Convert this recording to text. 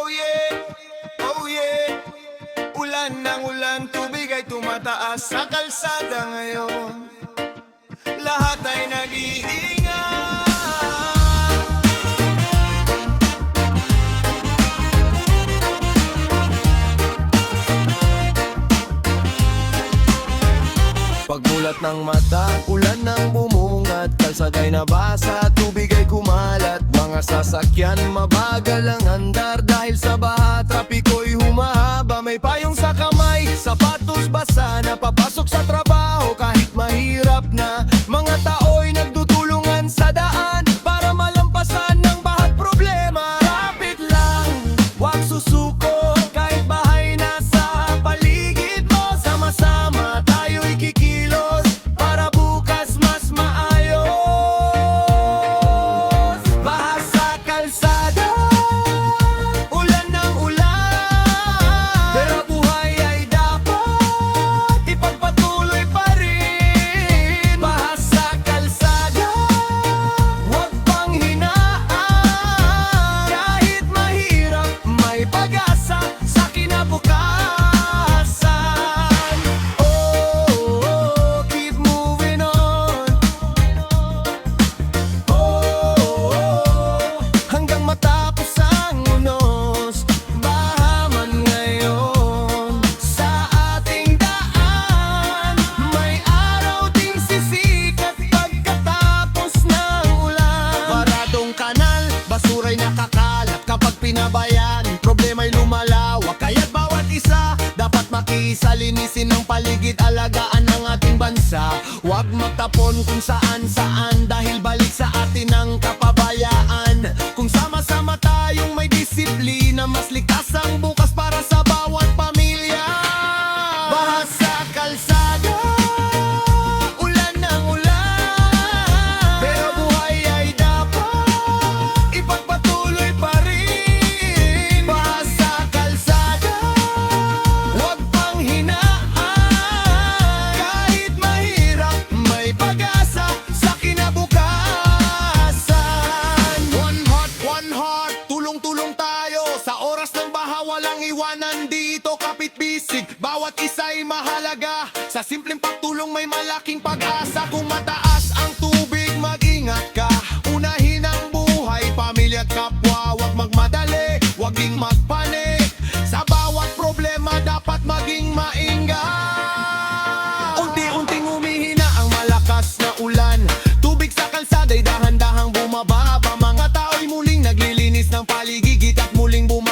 Oh yeah, oh yeah. Ulan ng ulan, tubig ay tumataas sa kalsada ngayon. Lahat ay nag-iingat. Pagmulat ng mata, ulan ng bumungad, kalsada'y nabasa, tubig ay kumalat. Mga sasakyan mabagal ang andar dahil sa baha, trapiko'y humahaba. May payong sa kamay, sapatos basa, napapasok sa trabaho kahit mahirap na. Mga tao'y nagtutulungan sa daan para malampasan ng baha't problema. Kapit lang, huwag susuko, kahit bahay nasa paligid mo. Sama-sama tayo'y kikilos para bukas mas maayos. Baha sa kalsada, ulan ng ulan, pero buhay ay dapat ipagpatuloy pa rin. Baha sa kalsada, huwag pang hinaan, kahit mahirap may pag-asa sa kinabukasan. Oh, keep moving on. Hanggang matapos ang unos, baha man ngayon sa ating daan. May araw ding sisikat pagkatapos ng ulan. Baradong kanal, basura'y nakakalat kapag pinabayaan, problema'y lumalawak. Kaya't bawat isa dapat makiisa, linisin ng paligid, alagaan ang ating bansa. Huwag magtapon kung saan-saan dahil balik sa atin ang kapabayaan. Kung sama-sama tayong may disiplina, mas ligtas ang bukas para sa bawat pamilya. Baha sa kalsada, ulan ng ulan, pero buhay ay dapat ipagpatuloy pa rin. Baha sa kalsada, huwag pang hinaan, kahit mahirap may pag-asa sa kinabukasan. One heart, tulong-tulong tayo. Sa oras ng baha walang iwanan dito, kapit bisig, bawat isa'y mahalaga. Sa simpleng pagtulong may malaking pag-asa. Kung mataas ang tubig, mag-ingat ka. Unahin ang buhay, pamilya at kapwa. Huwag magmadali, huwag ding magpanik. Sa bawat problema dapat maging maingat. Unti-unting humihina ang malakas na ulan, tubig sa kalsada'y dahan-dahang bumababa. Mga tao'y muling naglilinis ng paligid at muling bumababa.